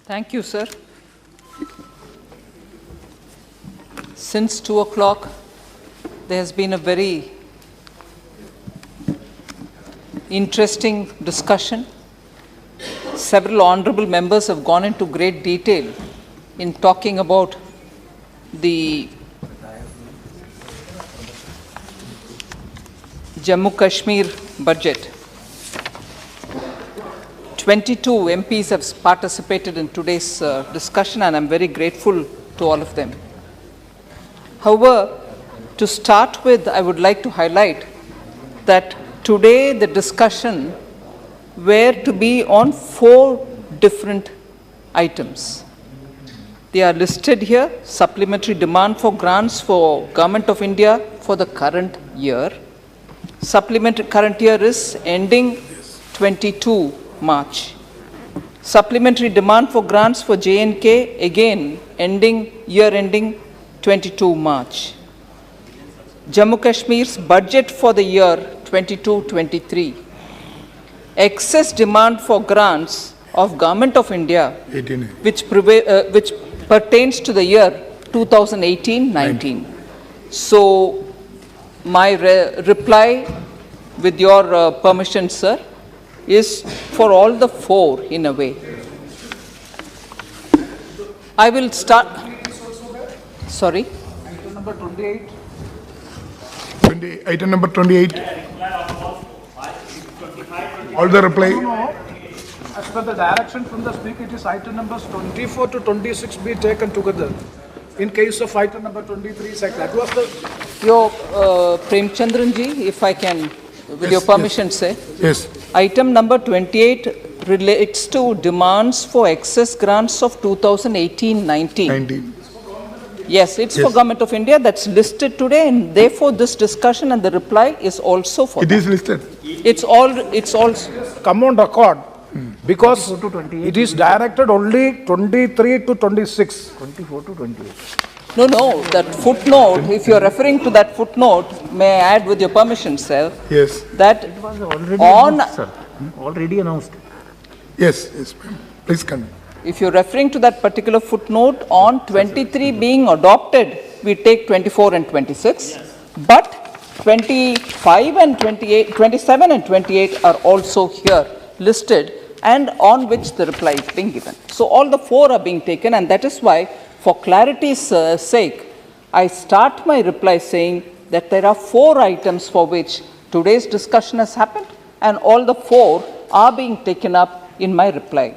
Thank you, sir. Since 2 o'clock, there has been a very interesting discussion. Several honorable members have gone into great detail in talking about the Jammu Kashmir budget. 22 MPs have participated in today's discussion, and I'm very grateful to all of them. However, to start with, I would like to highlight that today the discussion were to be on 4 different items. They are listed here: supplementary demand for grants for Government of India for the current year. Supplementary current year is ending 22 March. Supplementary demand for grants for J&K, again year ending 22 March. Jammu Kashmir's budget for the year 22-23. Excess demand for grants of Government of India, which pertains to the year 2018-19. So, my reply, with your permission, sir, is for all the 4 in a way. I will start. Sorry? Item number 28. Item number 28. All the reply. No. As per the direction from the speaker, it is item numbers 24 to 26 be taken together. In case of item number 23, that was the... Your Prem Chandranji, if I can, with your permission, say. Yes. Item number 28 relates to demands for excess grants of 2018-19. Yes, it's for Government of India. That's listed today, and therefore this discussion and the reply is also for It is listed. It's all. Come on record, because it is directed only 23 to 26. 24 to 28. No, that footnote, if you're referring to that footnote, may I add with your permission, sir? Yes. That it was already announced, sir. Already announced. Yes, ma'am. Please continue. If you're referring to that particular footnote, on 23 being adopted, we take 24 and 26. Yes. But 25 and 28, 27 and 28 are also here listed, and on which the reply is being given. So all the 4 are being taken, and that is why, for clarity's sake, I start my reply saying that there are 4 items for which today's discussion has happened, and all the 4 are being taken up in my reply,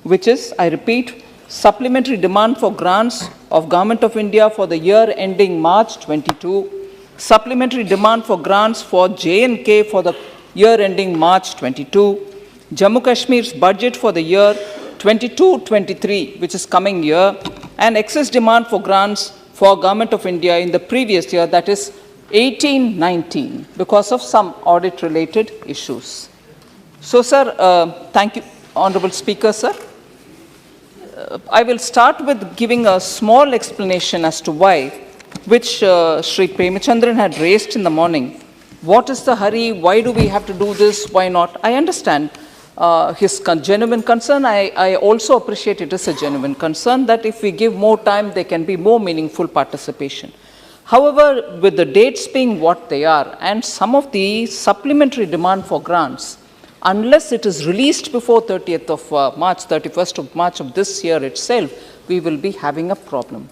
which is, I repeat, supplementary demand for grants of Government of India for the year ending March 22, supplementary demand for grants for J&K for the year ending March 22, Jammu Kashmir's budget for the year 22-23, which is coming year, and excess demand for grants for Government of India in the previous year, that is 18-19, because of some audit-related issues. So, sir, thank you, Honorable Speaker, sir. I will start with giving a small explanation as to why, which Sri Premachandran had raised in the morning. What is the hurry? Why do we have to do this? Why not? I understand his genuine concern. I also appreciate it as a genuine concern that if we give more time, there can be more meaningful participation. However, with the dates being what they are, and some of the supplementary demand for grants, unless it is released before 30th of March, 31st of March of this year itself, we will be having a problem.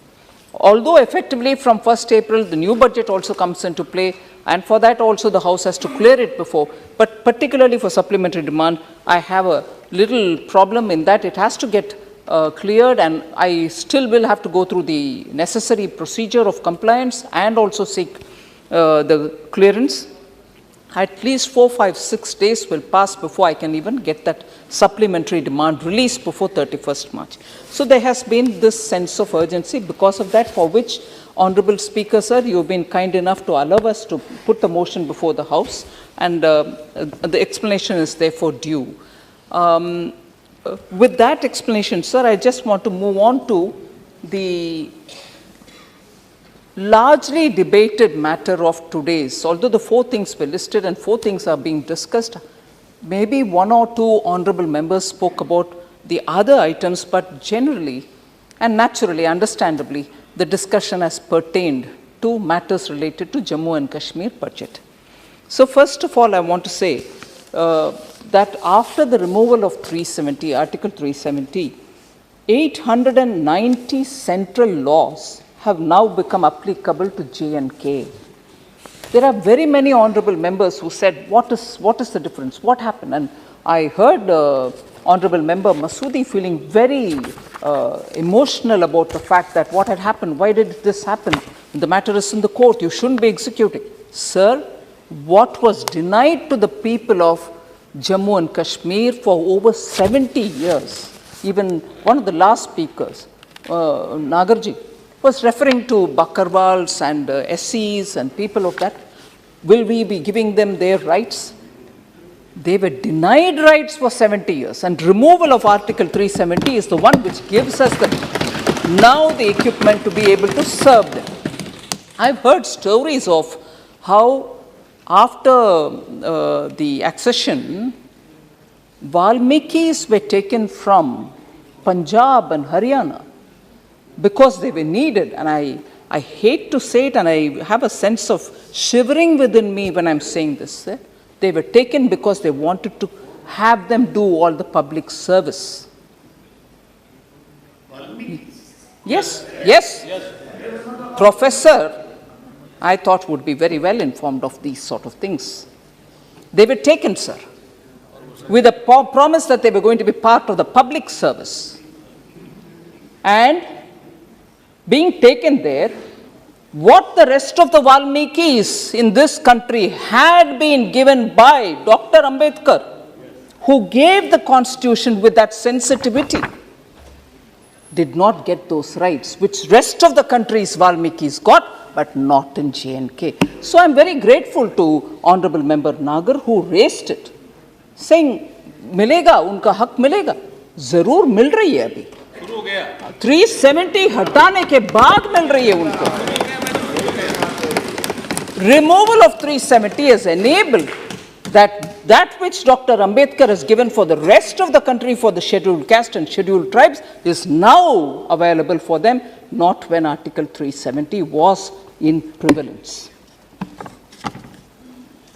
Although effectively from 1st April, the new budget also comes into play, and for that also the House has to clear it before. But particularly for supplementary demand, I have a little problem in that it has to get cleared, and I still will have to go through the necessary procedure of compliance and also seek the clearance. At least 4, 5, 6 days will pass before I can even get that supplementary demand released before 31st March. So there has been this sense of urgency. Because of that, for which, Honorable Speaker, sir, you have been kind enough to allow us to put the motion before the House, and the explanation is therefore due. With that explanation, sir, I just want to move on to the largely debated matter of today's. Although the 4 things were listed and 4 things are being discussed, maybe 1 or 2 honorable members spoke about the other items, but generally and naturally, understandably, the discussion has pertained to matters related to Jammu and Kashmir budget. So first of all, I want to say that after the removal of 370, Article 370, 890 central laws have now become applicable to J&K. There are very many honorable members who said, what is the difference? What happened? And I heard Honorable Member Masoodi feeling very emotional about the fact that what had happened, why did this happen? The matter is in the court, you shouldn't be executing. Sir, what was denied to the people of Jammu and Kashmir for over 70 years, even one of the last speakers, Nagarji, was referring to Bakarwals and SCs and people of that. Will we be giving them their rights? They were denied rights for 70 years, and removal of Article 370 is the one which gives us now the equipment to be able to serve them. I've heard stories of how after the accession, Valmikis were taken from Punjab and Haryana because they were needed. And I hate to say it, and I have a sense of shivering within me when I'm saying this. They were taken because they wanted to have them do all the public service. Yes. Professor, I thought, would be very well informed of these sort of things. They were taken, sir, with a promise that they were going to be part of the public service. And being taken there, what the rest of the Valmikis in this country had been given by Dr. Ambedkar, who gave the constitution with that sensitivity, did not get those rights, which rest of the country's Valmikis got, but not in J&K. So I'm very grateful to Honorable Member Nagar, who raised it, saying, मिलेगा, उनका हक मिलेगा, जरूर मिल रही है अभी. 370 हटाने के बाद मिल रही है उनको. Removal of 370 has enabled that which Dr. Ambedkar has given for the rest of the country for the scheduled caste and scheduled tribes is now available for them, not when Article 370 was in prevalence.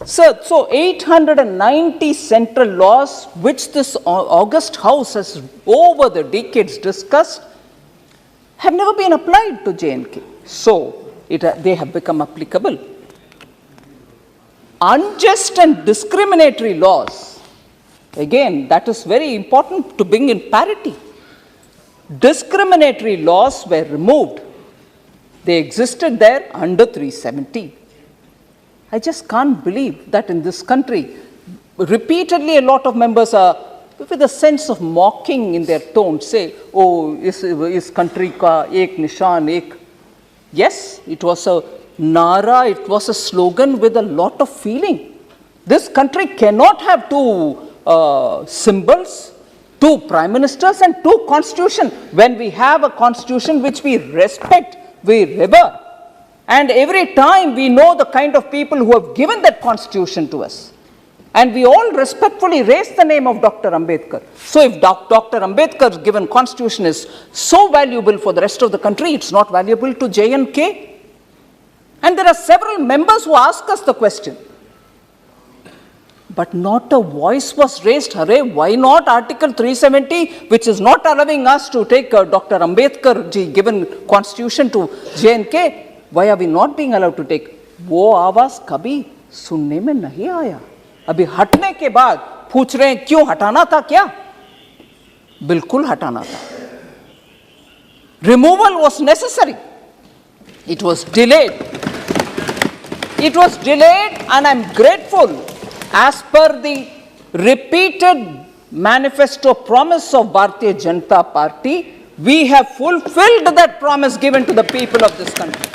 So 890 central laws which this august house has over the decades discussed have never been applied to J&K. So they have become applicable. Unjust and discriminatory laws, again, that is very important to bring in parity. Discriminatory laws were removed. They existed there under 370. I just can't believe that in this country, repeatedly a lot of members are, with a sense of mocking in their tone, say, oh, is country ka ek nishan, ek. Yes, it was a Nara, it was a slogan with a lot of feeling. This country cannot have two symbols, two prime ministers and two constitutions. When we have a constitution which we respect, we revere. And every time we know the kind of people who have given that constitution to us. And we all respectfully raise the name of Dr. Ambedkar. So if Dr. Ambedkar's given constitution is so valuable for the rest of the country, it's not valuable to J&K. And there are several members who ask us the question. But not a voice was raised. Hare, why not Article 370, which is not allowing us to take Dr. Ambedkar ji given constitution to J&K? Why are we not being allowed to take? वो आवाज कभी सुनने में नहीं आया. अभी हटने के बाद पूछ रहे हैं क्यों हटाना था क्या? बिल्कुल हटाना था. Removal was necessary. It was delayed. It was delayed, and I'm grateful. As per the repeated manifesto promise of Bharatiya Janata Party, we have fulfilled that promise given to the people of this country.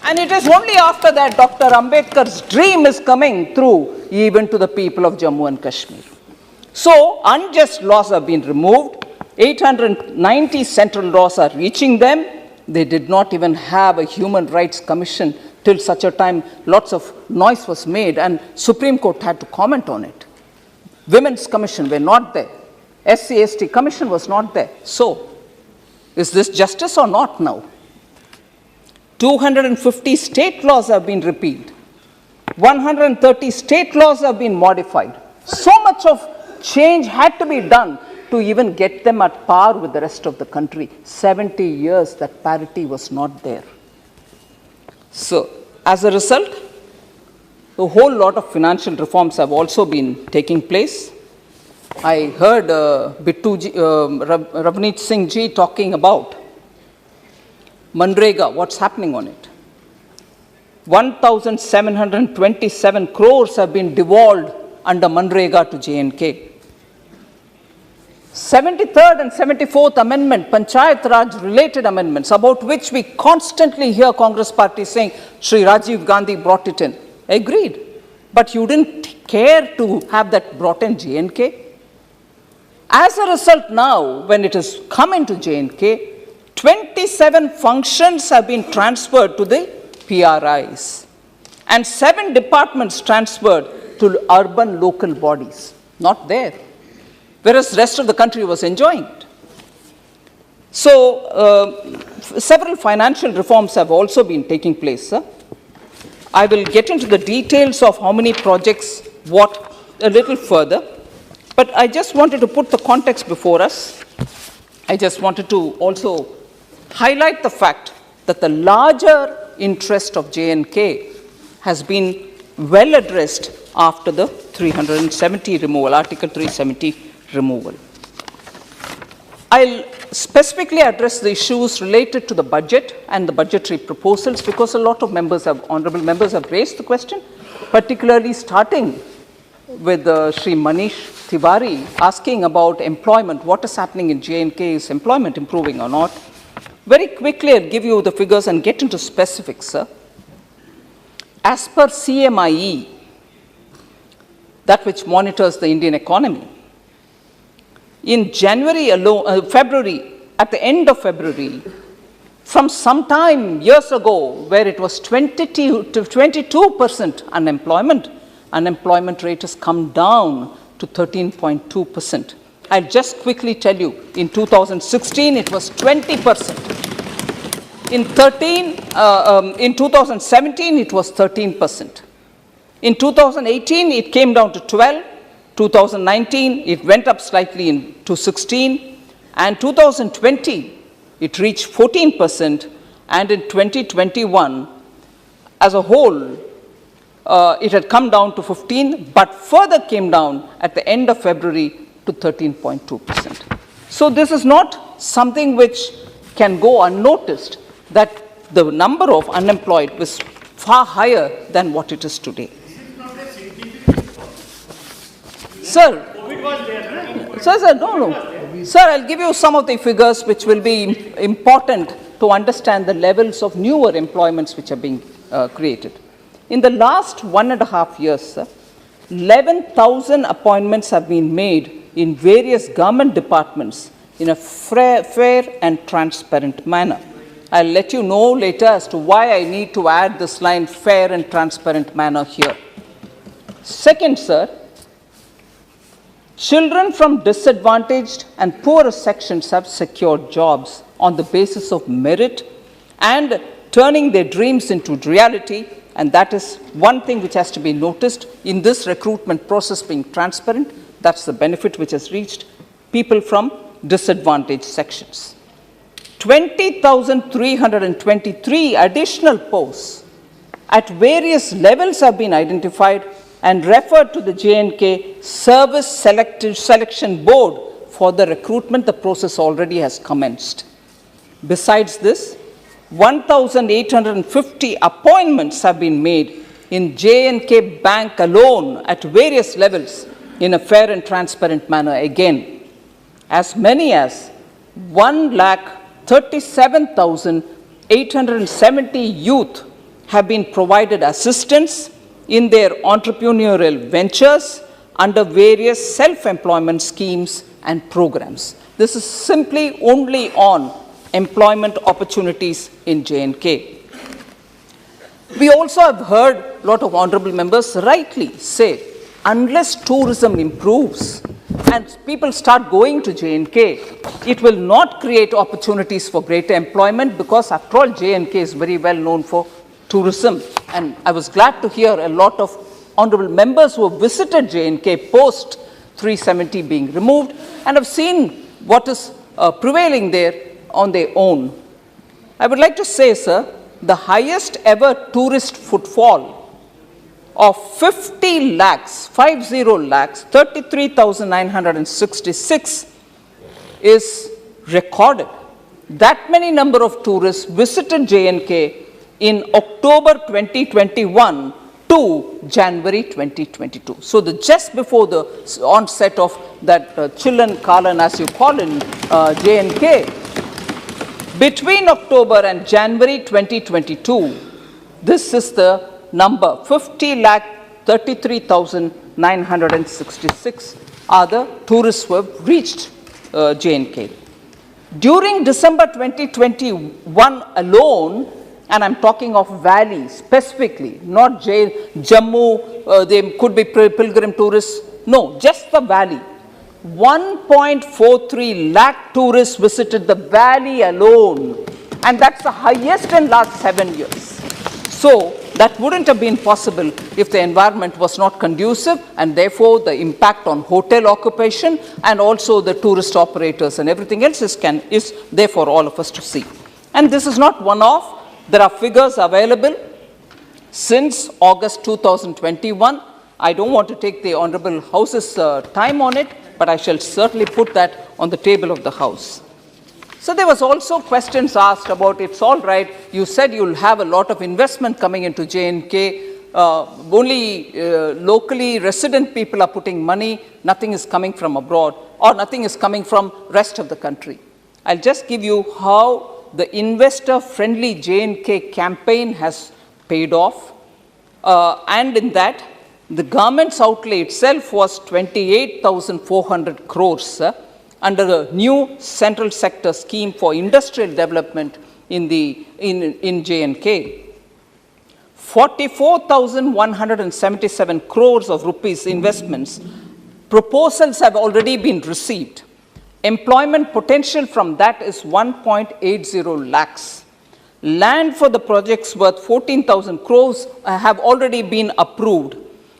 And it is only after that Dr. Ambedkar's dream is coming through even to the people of Jammu and Kashmir. So unjust laws have been removed. 890 central laws are reaching them. They did not even have a human rights commission till such a time lots of noise was made and Supreme Court had to comment on it. Women's commission were not there. SC/ST Commission was not there. So, is this justice or not now? 250 state laws have been repealed. 130 state laws have been modified. So much of change had to be done to even get them at par with the rest of the country. 70 years that parity was not there. So, as a result, a whole lot of financial reforms have also been taking place. I heard Ravneet Singh ji talking about Manrega, what's happening on it. 1,727 crores have been devolved under Manrega to J&K. 73rd and 74th Amendment, Panchayat Raj related amendments, about which we constantly hear Congress party saying, Shri Rajiv Gandhi brought it in. Agreed. But you didn't care to have that brought in J&K. As a result now, when it has come into J&K, 27 functions have been transferred to the PRIs and 7 departments transferred to urban local bodies. Not there. Whereas the rest of the country was enjoying it. So, several financial reforms have also been taking place, sir. I will get into the details of how many projects, what, a little further. But I just wanted to put the context before us. I just wanted to also highlight the fact that the larger interest of J&K has been well addressed after the 370 removal, Article 370 removal. I'll specifically address the issues related to the budget and the budgetary proposals because a lot of honorable members have raised the question, particularly starting with Shri Manish Tiwari asking about employment, what is happening in J&K, is employment improving or not? Very quickly, I'll give you the figures and get into specifics, sir. As per CMIE, that which monitors the Indian economy, in January alone, February, at the end of February, from some time years ago, where it was 22% unemployment rate has come down to 13.2%. I'll just quickly tell you, in 2016, it was 20%. In 2017, it was 13%. In 2018, it came down to 12. 2019, it went up slightly to 16. And 2020, it reached 14%. And in 2021, as a whole, it had come down to 15, but further came down at the end of February to 13.2%. So this is not something which can go unnoticed, that the number of unemployed was far higher than what it is today. Sir, no. Sir, I'll give you some of the figures which will be important to understand the levels of newer employments which are being created. In the last 1.5 years, sir, 11,000 appointments have been made in various government departments in a fair and transparent manner. I'll let you know later as to why I need to add this line, fair and transparent manner, here. Second, sir, children from disadvantaged and poorer sections have secured jobs on the basis of merit and turning their dreams into reality. And that is one thing which has to be noticed in this recruitment process being transparent. That's the benefit which has reached people from disadvantaged sections. 20,323 additional posts at various levels have been identified and referred to the J&K Service Selection Board for the recruitment. The process already has commenced. Besides this, 1,850 appointments have been made in J&K Bank alone at various levels in a fair and transparent manner. Again, as many as 1,37,870 youth have been provided assistance in their entrepreneurial ventures under various self-employment schemes and programs. This is simply only on employment opportunities in J&K. We also have heard a lot of honorable members rightly say, unless tourism improves, and people start going to J&K, it will not create opportunities for greater employment because after all J&K is very well known for tourism. And I was glad to hear a lot of honorable members who have visited J&K post 370 being removed and have seen what is prevailing there on their own. I would like to say, sir, the highest ever tourist footfall of 50 lakhs, 33,966 is recorded. That many number of tourists visited J&K in October 2021 to January 2022. So just before the onset of that Chillan Kalan, as you call in J&K, between October and January 2022, this is the number, 50,33,966 are the tourists who have reached J&K. During December 2021 alone, and I'm talking of Valley specifically, not Jammu, they could be pilgrim tourists, no, just the Valley. 1.43 lakh tourists visited the Valley alone, and that's the highest in last 7 years. So that wouldn't have been possible if the environment was not conducive, and therefore the impact on hotel occupation and also the tourist operators and everything else is there for all of us to see. And this is not one-off. There are figures available since August 2021. I don't want to take the Honorable House's time on it, but I shall certainly put that on the table of the House. So there was also questions asked about, it's all right, you said you'll have a lot of investment coming into J&K, only locally resident people are putting money, nothing is coming from abroad, or nothing is coming from rest of the country. I'll just give you how the investor-friendly J&K campaign has paid off, and in that, the government's outlay itself was 28,400 crores under the new central sector scheme for industrial development in J&K. 44,177 crores of rupees investments. Proposals have already been received. Employment potential from that is 1.80 lakhs. Land for the projects worth 14,000 crores have already been approved.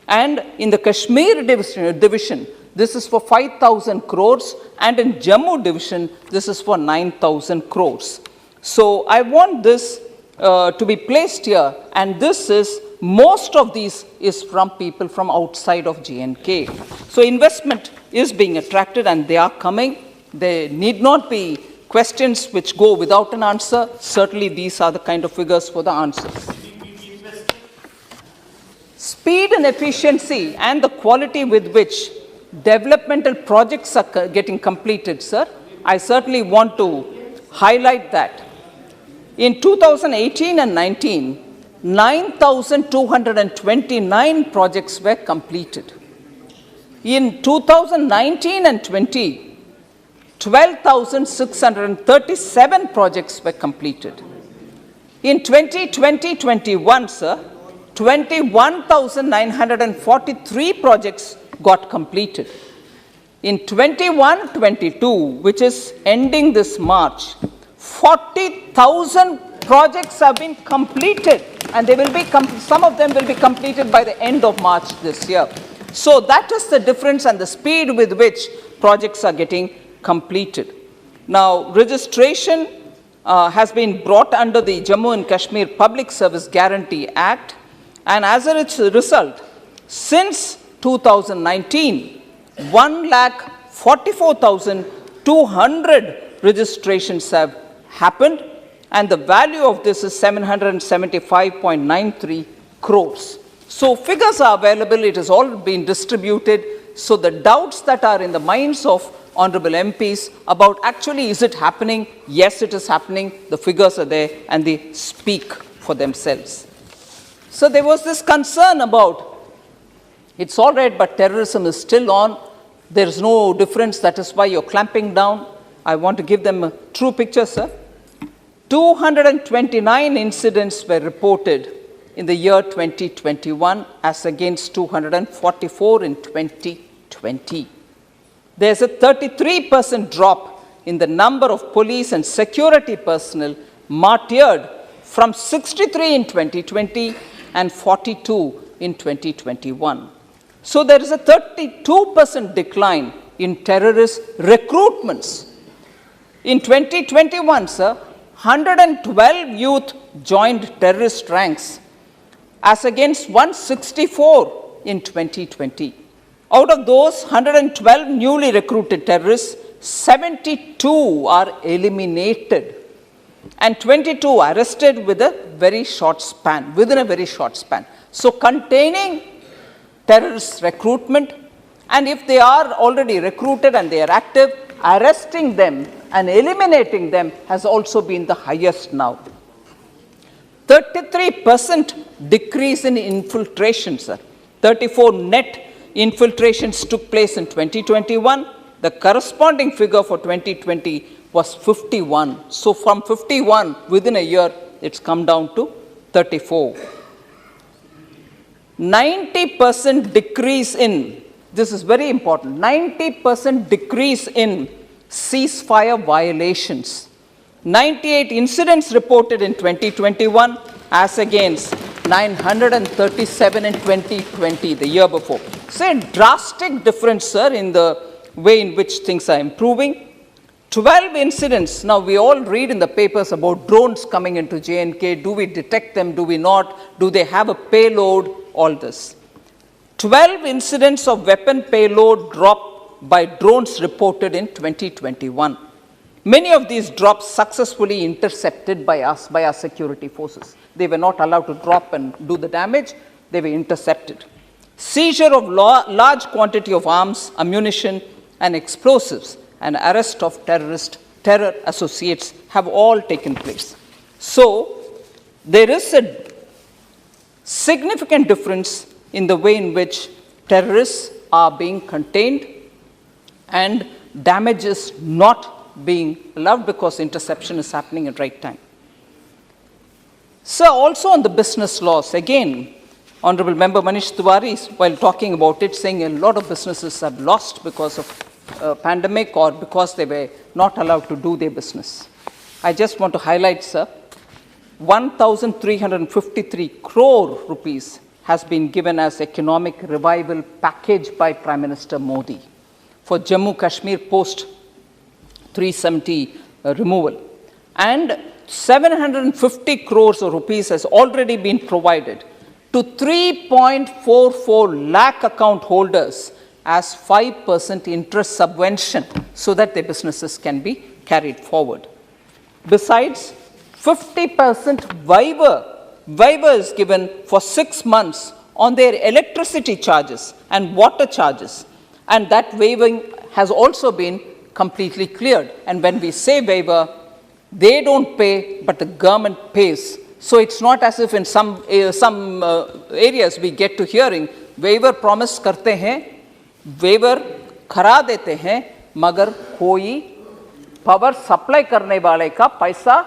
And in the Kashmir division, this is for 5,000 crores, and in Jammu division, this is for 9,000 crores. So I want this to be placed here, and most of these is from people from outside of J&K. So investment is being attracted, and they are coming. There need not be questions which go without an answer. Certainly these are the kind of figures for the answers. Speed and efficiency and the quality with which developmental projects are getting completed, sir, I certainly want to highlight that. In 2018 and 19, 9,229 projects were completed. In 2019 and 20, 12,637 projects were completed. In 2020-21, sir, 21,943 projects got completed. In 21-22, which is ending this March, 40,000 projects have been completed, and they will be some of them will be completed by the end of March this year. So that is the difference and the speed with which projects are getting completed. Now, registration has been brought under the Jammu and Kashmir Public Service Guarantee Act, and as a result, since 2019, 1,44,200 registrations have happened, and the value of this is 775.93 crores. So figures are available, it has all been distributed. So the doubts that are in the minds of honorable MPs about actually is it happening? Yes, it is happening. The figures are there and they speak for themselves. So there was this concern about, it's all right, but terrorism is still on. There is no difference. That is why you're clamping down. I want to give them a true picture, sir. 229 incidents were reported in the year 2021 as against 244 in 2020. there's a 33% drop in the number of police and security personnel martyred from 63 in 2020 and 42 in 2021. So there is a 32% decline in terrorist recruitments. In 2021, sir, 112 youth joined terrorist ranks as against 164 in 2020. Out of those 112 newly recruited terrorists, 72 are eliminated and 22 arrested with a very short span, within a very short span. So containing terrorist recruitment, and if they are already recruited and they are active, arresting them and eliminating them has also been the highest now. 33% decrease in infiltration, sir. 34 net infiltrations took place in 2021. The corresponding figure for 2020 was 51. So from 51, within a year, it's come down to 34. 90% decrease in, this is very important, 90% decrease in ceasefire violations. 98 incidents reported in 2021 as against 937 in 2020, the year before. So a drastic difference, sir, in the way in which things are improving. 12 incidents, now we all read in the papers about drones coming into J&K. Do we detect them? Do we not? Do they have a payload? All this. 12 incidents of weapon payload dropped by drones reported in 2021. Many of these drops successfully intercepted by us, by our security forces. They were not allowed to drop and do the damage. They were intercepted. Seizure of large quantity of arms, ammunition, and explosives, and arrest of terror associates have all taken place. So there is a significant difference in the way in which terrorists are being contained and damages not being allowed because interception is happening at right time. So also on the business laws, again, Honorable Member Manish Tiwari, while talking about it, saying a lot of businesses have lost because of pandemic or because they were not allowed to do their business. I just want to highlight, sir, 1,353 crore rupees has been given as economic revival package by Prime Minister Modi for Jammu Kashmir post 370 removal. And 750 crores of rupees has already been provided to 3.44 lakh account holders as 5% interest subvention so that their businesses can be carried forward. Besides, 50% waiver is given for 6 months on their electricity charges and water charges. And that waiving has also been completely cleared. And when we say waiver, they don't pay, but the government pays. So it's not as if in some areas we get to hearing, waiver promise karte hain, waiver kara dete hain, magar koi power supply karne wale ka paisa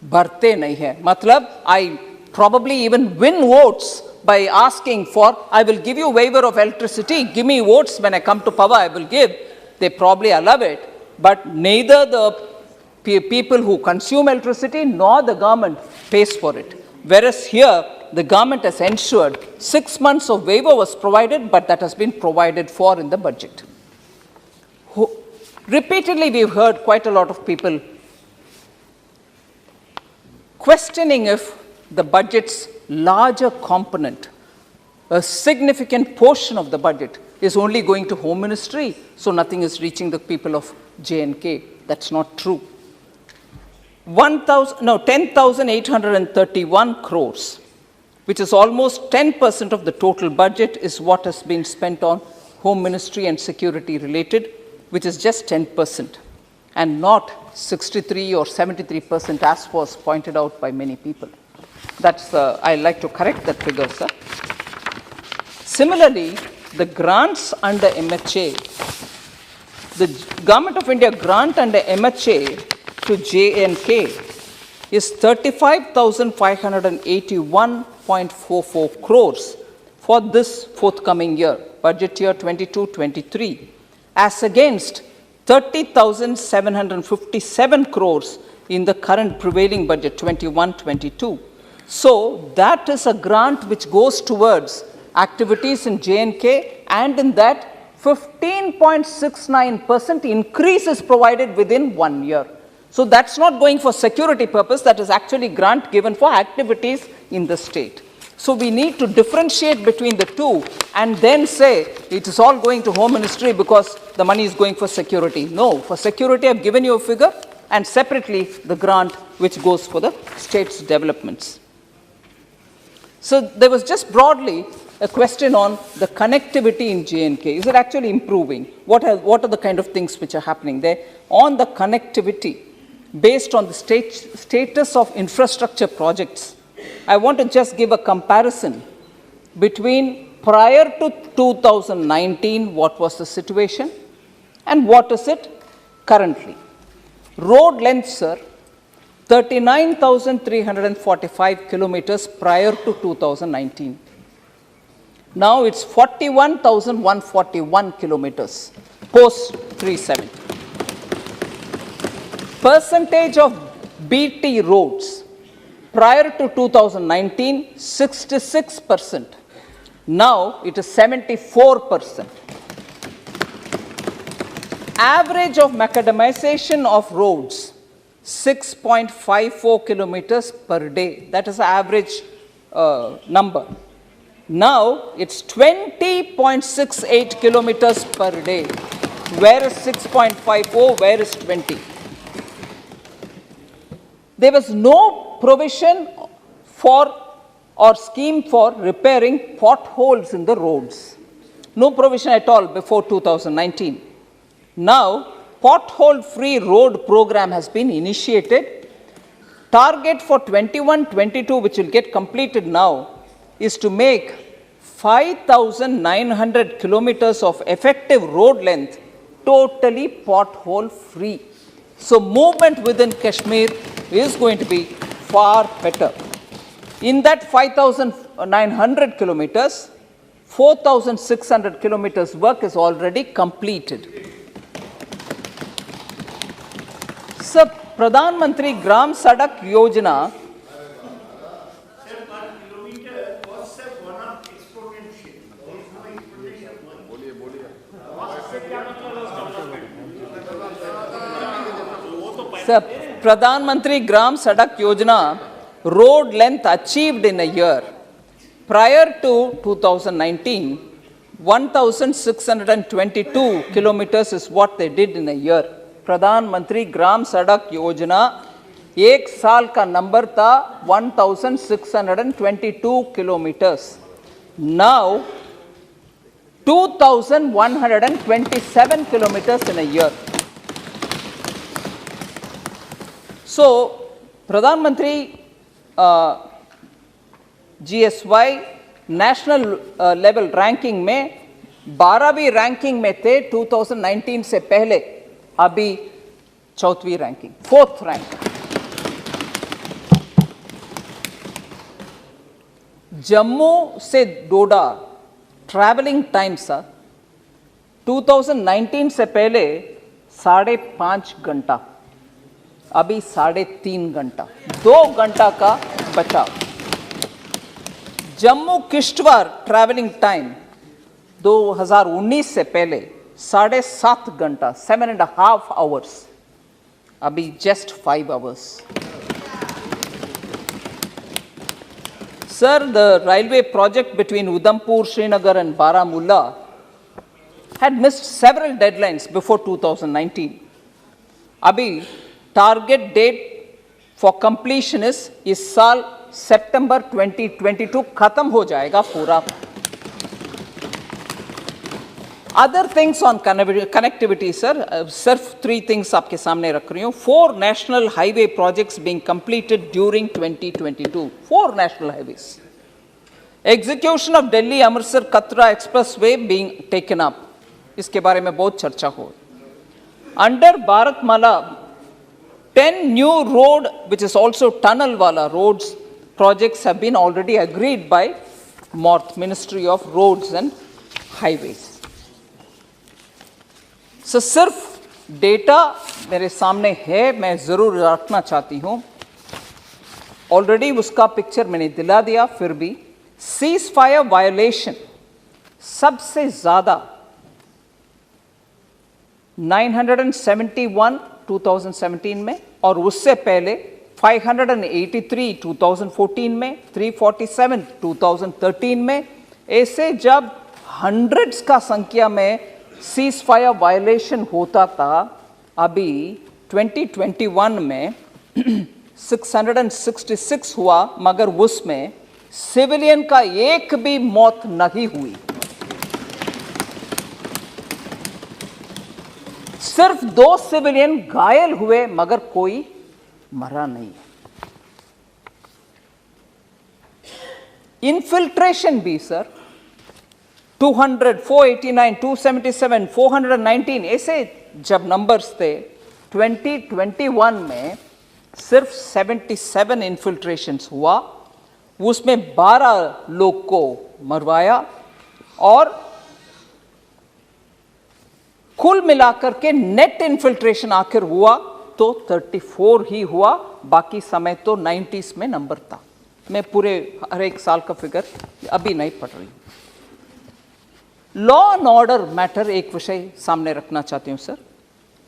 bharte nahi hai. Matlab, I probably even win votes by asking for, I will give you waiver of electricity, give me votes when I come to power, I will give. They probably allow it, but neither the people who consume electricity nor the government pays for it. Whereas here, the government has ensured 6 months of waiver was provided, but that has been provided for in the budget. Repeatedly, we've heard quite a lot of people questioning if the budget's larger component, a significant portion of the budget, is only going to Home Ministry, so nothing is reaching the people of J&K. That's not true. 10,831 crores, which is almost 10% of the total budget, is what has been spent on Home Ministry and security related, which is just 10%, and not 63 or 73% as was pointed out by many people. That's, I'd like to correct that figure, sir. Similarly, the grants under MHA, the Government of India grant under MHA to J&K is 35,581.44 crores for this forthcoming year, budget year 22-23. as against 30,757 crores in the current prevailing budget 21-22. So that is a grant which goes towards activities in J&K, and in that 15.69% increase is provided within 1 year. So that's not going for security purpose, that is actually grant given for activities in the state. So we need to differentiate between the two and then say it is all going to Home Ministry because the money is going for security. No, for security I've given you a figure, and separately the grant which goes for the state's developments. So there was just broadly a question on the connectivity in J&K. Is it actually improving? What are the kind of things which are happening there? On the connectivity, based on the status of infrastructure projects, I want to just give a comparison between prior to 2019, what was the situation, and what is it currently. Road length, sir, 39,345 kilometers prior to 2019. Now it's 41,141 kilometers post 370. Percentage of BT roads prior to 2019, 66%. Now it is 74%. Average of macadamization of roads, 6.54 kilometers per day. That is the average number. Now it's 20.68 kilometers per day. Where is 6.54? Where is 20? There was no provision for or scheme for repairing potholes in the roads. No provision at all before 2019. Now, pothole-free road program has been initiated. Target for 21-22, which will get completed now, is to make 5,900 kilometers of effective road length totally pothole-free. So movement within Kashmir is going to be far better. In that 5,900 kilometers, 4,600 kilometers work is already completed. Sir, Pradhan Mantri Gram Sadak Yojana Sir, Pradhan Mantri Gram Sadak Yojana road length achieved in a year. Prior to 2019, 1,622 kilometers is what they did in a year. Pradhan Mantri Gram Sadak Yojana, एक साल का number था 1,622 kilometers. Now, 2,127 kilometers in a year. So, Pradhan Mantri GSY national level ranking में 12वीं ranking में थे 2019 से पहले, अभी 4वीं रैंकिंग, 4th रैंक. जम्मू से डोडा ट्रैवलिंग टाइम सर 2019 से पहले 5.5 घंटा, अभी 3.5 घंटा, 2 घंटा का बचाव. जम्मू किश्तवाड़ ट्रैवलिंग टाइम 2019 से पहले 7.5 घंटा, 7.5 hours, अभी just 5 hours. Sir, the railway project between Udhampur, Srinagar and Baramulla had missed several deadlines before 2019. Abhi target date for completion is इस साल September 2022 खत्म हो जाएगा पूरा. Other things on connectivity, sir, सिर्फ 3 things आपके सामने रख रही हूँ. 4 national highway projects being completed during 2022. 4 national highways. Execution of Delhi Amritsar Katra Expressway being taken up. इसके बारे में बहुत चर्चा हो. Under Bharatmala, 10 new road, which is also tunnel wala roads, projects have been already agreed by MORTH, Ministry of Roads and Highways. सो सिर्फ data मेरे सामने है, मैं जरूर रखना चाहती हूं। ऑलरेडी उसका पिक्चर मैंने दिला दिया, फिर भी सीज फायर वायोलेशन सबसे ज्यादा 971 2017 में, और उससे पहले 583 2014 में, 347 2013 में। ऐसे जब हंड्रेड्स का संख्या में सीज फायर वायलेशन होता था, अभी 2021 में 666 हुआ, मगर उसमें सिविलियन का एक भी मौत नहीं हुई। सिर्फ 2 सिविलियन घायल हुए, मगर कोई मरा नहीं। इन्फिल्ट्रेशन भी सर 200, 489, 277, 419 ऐसे जब नंबर्स थे, 2021 में सिर्फ 77 इन्फिल्ट्रेशंस हुआ, उसमें 12 लोग को मरवाया, और कुल मिलाकर के नेट इन्फिल्ट्रेशन आखिर हुआ तो 34 ही हुआ, बाकी समय तो 90s में नंबर था। मैं पूरे हर एक साल का फिगर अभी नहीं पढ़ रही। लॉ एंड ऑर्डर मैटर एक विषय सामने रखना चाहती हूं सर।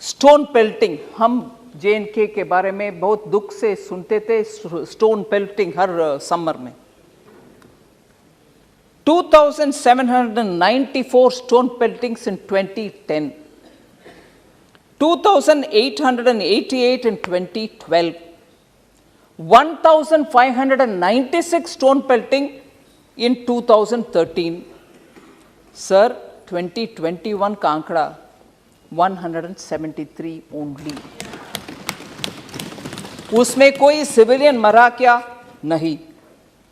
स्टोन पेल्टिंग, हम JNK के बारे में बहुत दुख से सुनते थे, स्टोन पेल्टिंग हर समर में। 2,794 stone peltings in 2010, 2,888 in 2012, 1,596 stone pelting in 2013. Sir, 2021 का आंकड़ा 173 ओनली। उसमें कोई सिविलियन मरा क्या? नहीं,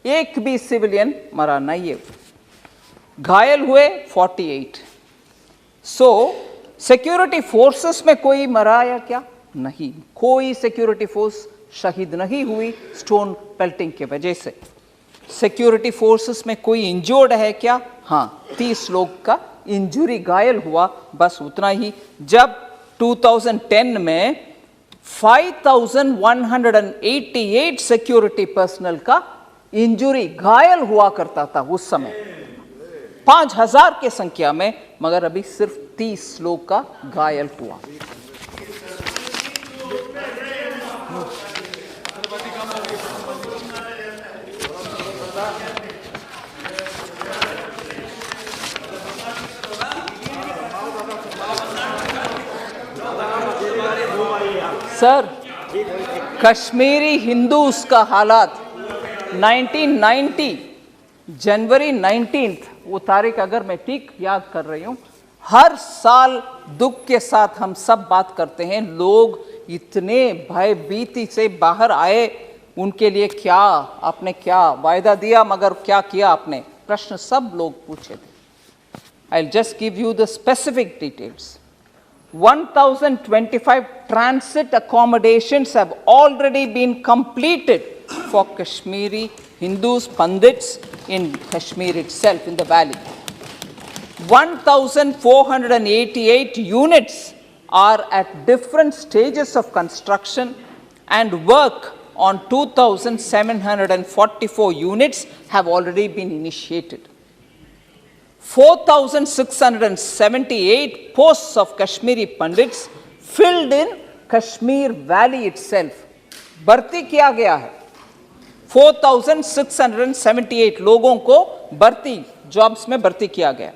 एक भी सिविलियन मरा नहीं है। घायल हुए 48। सो सिक्योरिटी फोर्सेस में कोई मरा या क्या? नहीं, कोई सिक्योरिटी फोर्स शहीद नहीं हुई स्टोन पेल्टिंग की वजह से। सिक्योरिटी फोर्सेस में कोई इंजर्ड है क्या? हाँ, 30 लोग का इंजरी, घायल हुआ, बस उतना ही। जब 2010 में 5,188 सिक्योरिटी पर्सनल का इंजरी, घायल हुआ करता था उस समय 5,000 के संख्या में, मगर अभी सिर्फ 30 लोग का घायल हुआ। सर, कश्मीरी हिंदूज का हालात 1990 जनवरी 19, वो तारीख अगर मैं ठीक याद कर रही हूं, हर साल दुख के साथ हम सब बात करते हैं। लोग इतने भयभीति से बाहर आए, उनके लिए क्या आपने क्या वायदा दिया, मगर क्या किया आपने? प्रश्न सब लोग पूछे थे। I'll just give you the specific details. 1,025 transit accommodations have already been completed for Kashmiri Hindus, Pandits in Kashmir itself, in the valley. 1,488 units are at different stages of construction, and work on 2,744 units have already been initiated. 4,678 posts of Kashmiri Pandits filled in Kashmir Valley itself. भर्ती किया गया है 4,678 लोगों को भर्ती, jobs में भर्ती किया गया।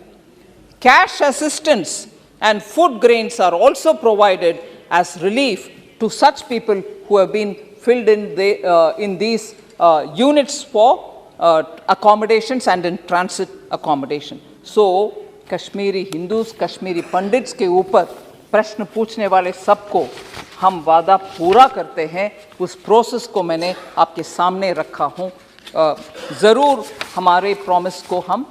Cash assistance and food grains are also provided as relief to such people who have been filled in these units for accommodations and in transit accommodation. So, Kashmiri Hindus, Kashmiri pandits के ऊपर प्रश्न पूछने वाले सबको हम वादा पूरा करते हैं। उस प्रोसेस को मैंने आपके सामने रखा हूं। ज़रूर हमारे प्रॉमिस को हम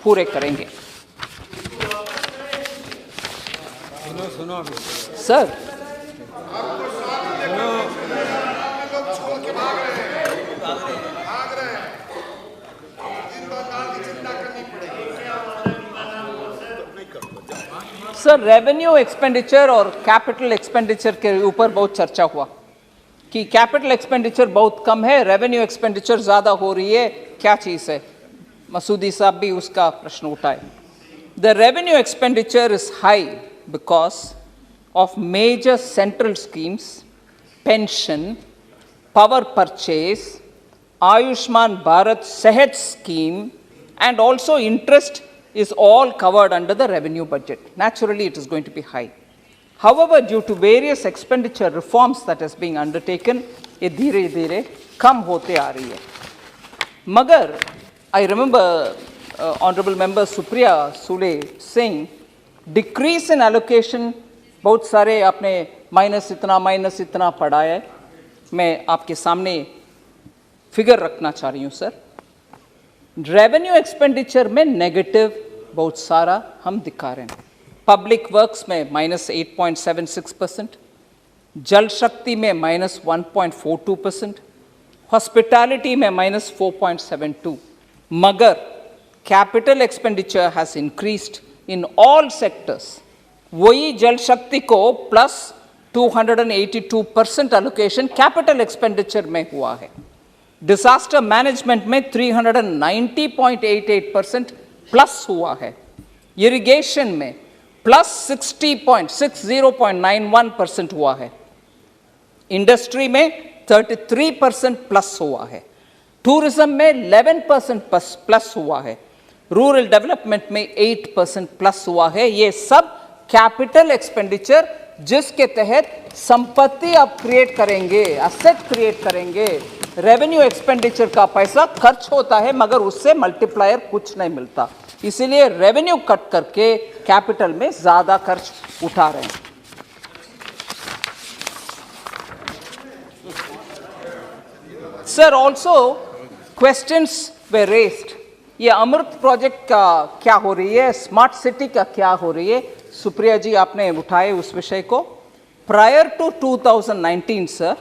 पूरे करेंगे। सुनो सर, सर रेवेन्यू एक्सपेंडिचर और कैपिटल एक्सपेंडिचर के ऊपर बहुत चर्चा हुआ कि कैपिटल एक्सपेंडिचर बहुत कम है, रेवेन्यू एक्सपेंडिचर ज्यादा हो रही है, क्या चीज है? मसूदी साहब भी उसका प्रश्न उठाए। The revenue expenditure is high because of major central schemes, pension, power purchase, Ayushman Bharat Sehat scheme, and also interest is all covered under the revenue budget. Naturally, it is going to be high. However, due to various expenditure reforms that is being undertaken, ये धीरे-धीरे कम होते आ रही है। मगर I remember Honorable Member Supriya Sule saying, decrease in allocation बहुत सारे आपने minus इतना पढ़ा है। मैं आपके सामने फिगर रखना चाह रही हूँ सर। रेवेन्यू एक्सपेंडिचर में नेगेटिव बहुत सारा हम दिखा रहे हैं। पब्लिक वर्क्स में -8.76%, जल शक्ति में -1.42%, हॉस्पिटैलिटी में -4.72%, मगर capital expenditure has increased in all sectors. वही जल शक्ति को +282% एलोकेशन कैपिटल एक्सपेंडिचर में हुआ है। डिजास्टर मैनेजमेंट में 390.88% प्लस हुआ है। इरिगेशन में +60.91% हुआ है। इंडस्ट्री में 33% प्लस हुआ है। टूरिज्म में 11% प्लस हुआ है। रूरल डेवलपमेंट में 8% प्लस हुआ है। ये सब कैपिटल एक्सपेंडिचर जिसके तहत संपत्ति आप क्रिएट करेंगे, असेट क्रिएट करेंगे। रेवेन्यू एक्सपेंडिचर का पैसा खर्च होता है मगर उससे मल्टीप्लायर कुछ नहीं मिलता, इसीलिए रेवेन्यू कट करके कैपिटल में ज्यादा खर्च उठा रहे हैं। सर ऑल्सो क्वेश्चंस वे रेस्ड, ये अमृत प्रोजेक्ट का क्या हो रही है, स्मार्ट सिटी का क्या हो रही है? सुप्रिया जी आपने उठाए उस विषय को। Prior to 2019 sir,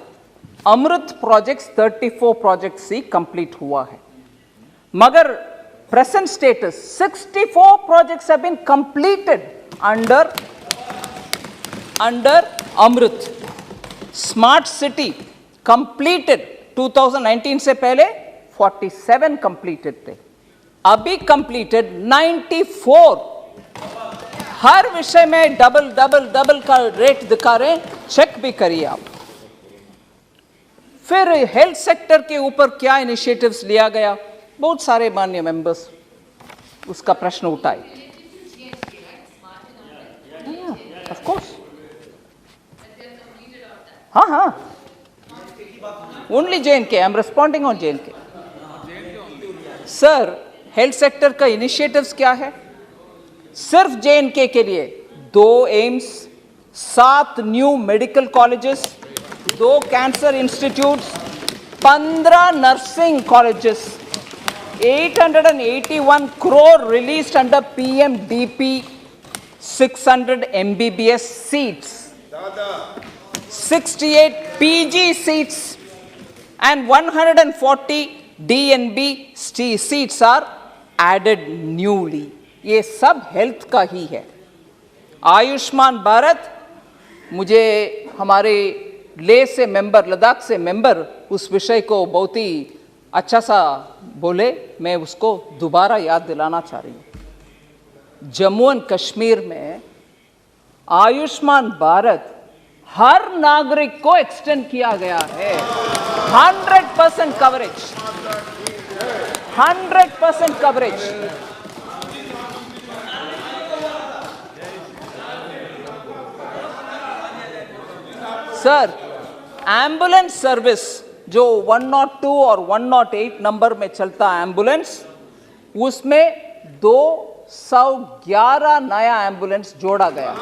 Amrut projects 34 projects ही कंप्लीट हुआ है, मगर present status 64 projects have been completed under Amrut. Smart city completed 2019 से पहले 47 कंप्लीटेड थे, अभी कंप्लीटेड 94। हर विषय में डबल का रेट दिखा रहे हैं, चेक भी करिए आप। फिर हेल्थ सेक्टर के ऊपर क्या इनिशिएटिव्स लिया गया, बहुत सारे माननीय मेंबर्स उसका प्रश्न उठाए। ऑफ कोर्स, हाँ, only JNK, I am responding on JNK। Sir health sector का इनिशिएटिव्स क्या है? सिर्फ JNK के लिए 2 AIIMS, 7 new medical colleges, 2 cancer institutes, 15 nursing colleges, 881 crore released under PMDP, 600 MBBS seats, 68 PG seats and 140 DNB seats are added newly. ये सब health का ही है। आयुष्मान भारत, मुझे हमारे लेह से मेंबर, लद्दाख से मेंबर उस विषय को बहुत ही अच्छा सा बोले, मैं उसको दोबारा याद दिलाना चाह रही हूँ। जम्मू एंड कश्मीर में आयुष्मान भारत हर नागरिक को एक्सटेंड किया गया है। 100% coverage, 100% coverage. Sir ambulance service जो 102 और 108 नंबर में चलता एम्बुलेंस, उसमें 211 नया एम्बुलेंस जोड़ा गया।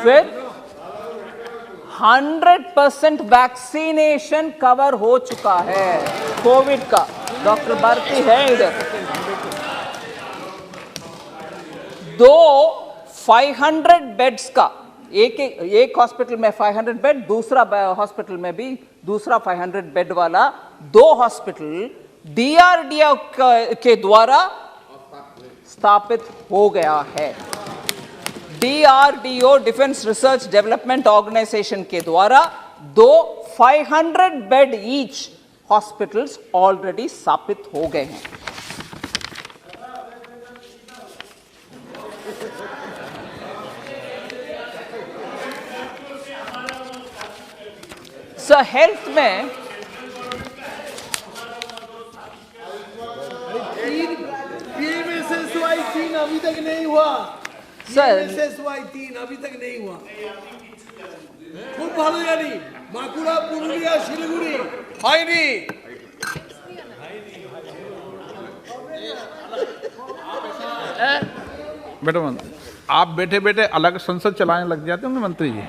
फिर 100% वैक्सीनेशन कवर हो चुका है कोविड का। डॉक्टर भारती है इधर। 500 बेड्स का, एक हॉस्पिटल में 500 बेड, दूसरा हॉस्पिटल में भी दूसरा 500 बेड वाला 2 हॉस्पिटल DRDO के द्वारा स्थापित हो गया है। DRDO defence research development organisation के द्वारा 500 बेड ईच हॉस्पिटल्स ऑलरेडी स्थापित हो गए हैं। सर हेल्थ में PMSSY 3 अभी तक नहीं हुआ। सर PMSSY 3 अभी तक नहीं हुआ। খুব ভালো জানি বাঁকুড়া পুরুলিয়া শিলিগুড়ি হয়নি। बेटा आप बैठे बैठे अलग संसद चलाने लग जाते होंगे मंत्री ji.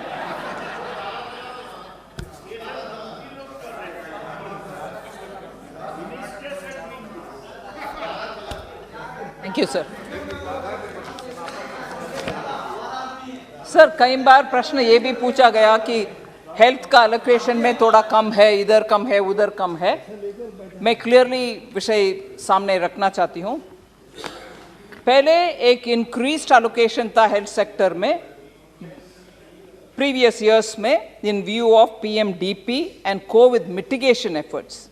Thank you sir. Sir कई बार प्रश्न ये भी पूछा गया कि हेल्थ का अलोकेशन में थोड़ा कम है, इधर कम है, उधर कम है। मैं क्लियरली विषय सामने रखना चाहती हूं। पहले एक इंक्रीज्ड एलोकेशन था हेल्थ सेक्टर में प्रीवियस इयर्स में इन view of PMDP and Covid mitigation efforts.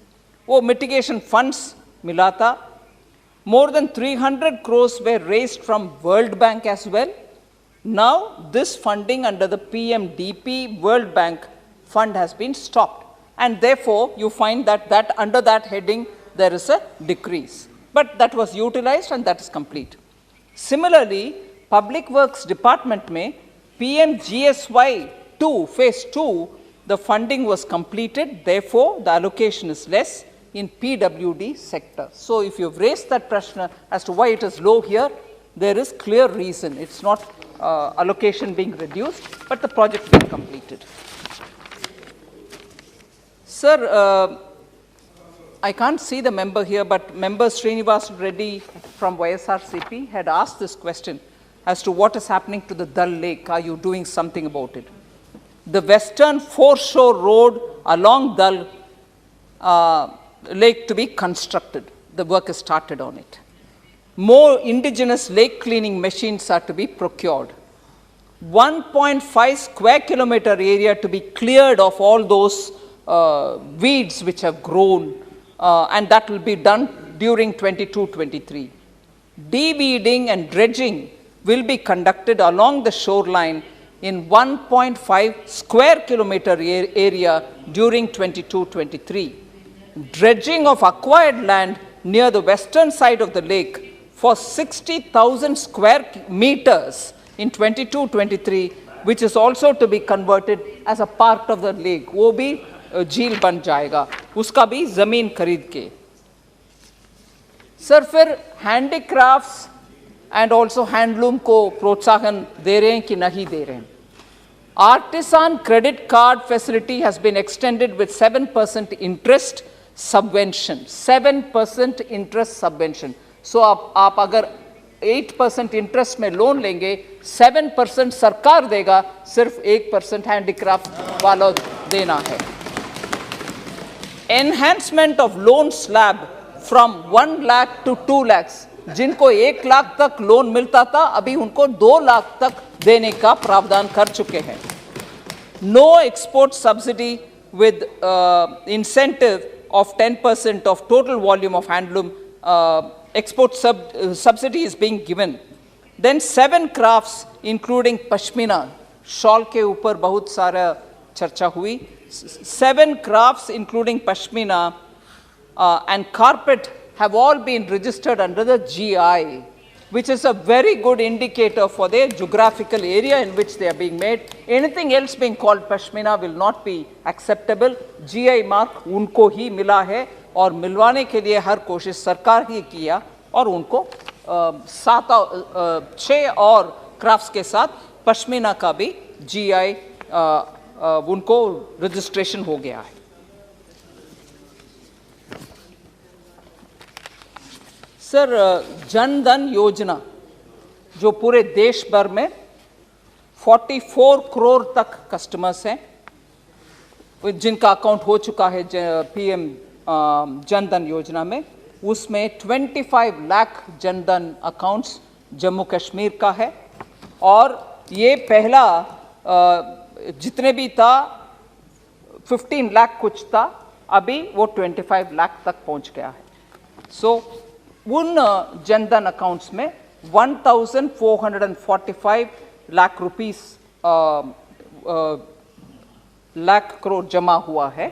वो मिटिगेशन फंड्स मिला था। More than 300 crores were raised from World Bank as well. Now this funding under the PMDP World Bank fund has been stopped, and therefore you find that under that heading there is a decrease, but that was utilized and that is complete. Similarly, Public Works Department में PMGSY 2 phase 2 the funding was completed, therefore the allocation is less in PWD sector. So if you've raised that question as to why it is low here, there is clear reason. It's not allocation being reduced, but the project being completed. Sir, I can't see the member here, but member Srinivas Reddy from YSRCP had asked this question as to what is happening to the Dal Lake. Are you doing something about it? The western foreshore road along Dal lake to be constructed. The work is started on it. More indigenous lake cleaning machines are to be procured. 1.5 square kilometer area to be cleared of all those weeds which have grown, and that will be done during 22-23. De-weeding and dredging will be conducted along the shoreline in 1.5 square kilometer area during 22-23. Dredging of acquired land near the western side of the lake for 60,000 square meters in 22-23, which is also to be converted as a part of the lake. वो भी झील बन जाएगा, उसका भी जमीन खरीद के। सर फिर हैंडीक्राफ्ट्स एंड ऑल्सो हैंडलूम को प्रोत्साहन दे रहे हैं कि नहीं दे रहे हैं? Artisan credit card facility has been extended with 7% interest subvention. 7% interest subvention. So आप अगर 8% इंटरेस्ट में लोन लेंगे, 7% सरकार देगा, सिर्फ 1% हैंडीक्राफ्ट वाला देना है। Enhancement of loan slab from 1 lakh to 2 lakhs, जिनको 1 लाख तक लोन मिलता था, अभी उनको 2 लाख तक देने का प्रावधान कर चुके हैं। No export subsidy with incentive of 10% of total volume of handloom export subsidy is being given. Then 7 crafts including pashmina, shawl के ऊपर बहुत सारा चर्चा हुई। 7 crafts including pashmina and carpet have all been registered under the GI, which is a very good indicator for the geographical area in which they are being made. Anything else being called pashmina will not be acceptable. GI mark उनको ही मिला है और मिलवाने के लिए हर कोशिश सरकार ही किया और उनको 6 और क्राफ्ट्स के साथ पश्मीना का भी GI उनको रजिस्ट्रेशन हो गया है। सर जन धन योजना जो पूरे देश भर में 44 करोड़ तक कस्टमर्स हैं जिनका अकाउंट हो चुका है PM जन धन योजना में, उसमें 25 लाख जनधन अकाउंट्स जम्मू कश्मीर का है और ये पहला जितने भी था 15 लाख कुछ था, अभी वो 25 लाख तक पहुंच गया है। सो उन जनधन अकाउंट्स में 1445 लाख रुपीस लाख करोड़ जमा हुआ है।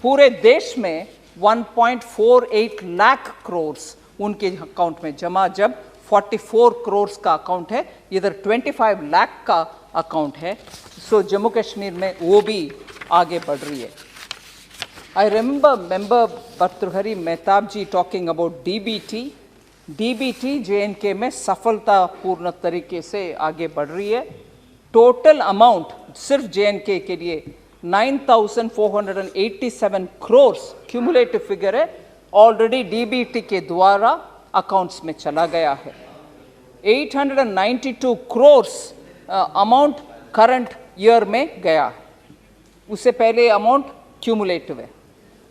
पूरे देश में 1.48 लाख करोड़ उनके अकाउंट में जमा, जब 44 करोड़ का अकाउंट है, इधर 25 लाख का अकाउंट है। सो जम्मू कश्मीर में वो भी आगे बढ़ रही है। I remember member Bhartrihari Mehtab ji talking about DBT. DBT JNK में सफलतापूर्ण तरीके से आगे बढ़ रही है। टोटल अमाउंट सिर्फ JNK के लिए 9,487 करोड़ क्यूमुलेटिव फिगर है, ऑलरेडी DBT के द्वारा अकाउंट्स में चला गया है। 892 करोड़ अमाउंट करंट ईयर में गया है, उससे पहले अमाउंट क्यूमुलेटिव है।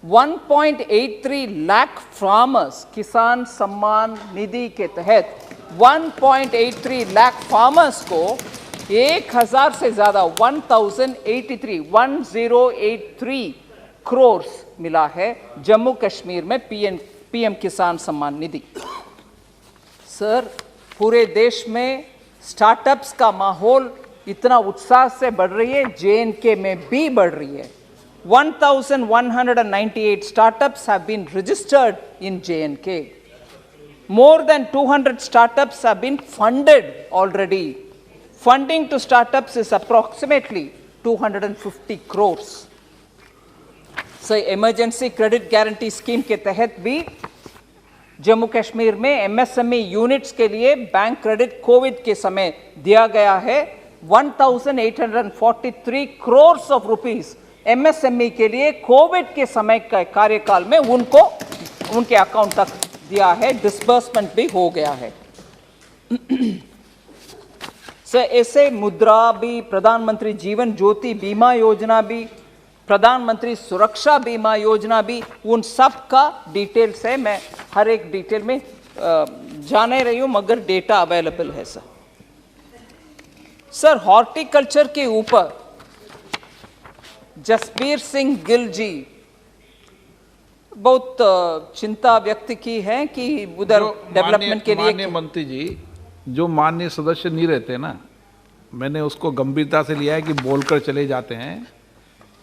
1.83 लाख फार्मर्स किसान सम्मान निधि के तहत 1.83 लाख फार्मर्स को 1000 से ज़्यादा 1083 करोड़ मिला है जम्मू कश्मीर में पीएम किसान सम्मान निधि। सर, पूरे देश में स्टार्टअप्स का माहौल इतना उत्साह से बढ़ रही है, JNK में भी बढ़ रही है। 1,198 startups have been registered in JNK. More than 200 startups have been funded already. Funding to startups is approximately 250 crores. So, emergency credit guarantee scheme के तहत भी जम्मू कश्मीर में MSME यूनिट्स के लिए बैंक क्रेडिट कोविड के समय दिया गया है। 1,843 करोड़ ऑफ रुपीस MSME के लिए कोविड के समय का कार्यकाल में उनको उनके अकाउंट तक दिया है, डिसबर्समेंट भी हो गया है। ऐसे मुद्रा भी, प्रधानमंत्री जीवन ज्योति बीमा योजना भी, प्रधानमंत्री सुरक्षा बीमा योजना भी, उन सब का डिटेल्स है। मैं हर एक डिटेल में जाने रही हूं, मगर डेटा अवेलेबल है। सर, हॉर्टिकल्चर के ऊपर जसबीर सिंह गिल जी बहुत चिंता व्यक्त की है कि उधर डेवलपमेंट के लिए। माननीय मंत्री जी, जो माननीय सदस्य नहीं रहते ना, मैंने उसको गंभीरता से लिया है कि बोलकर चले जाते हैं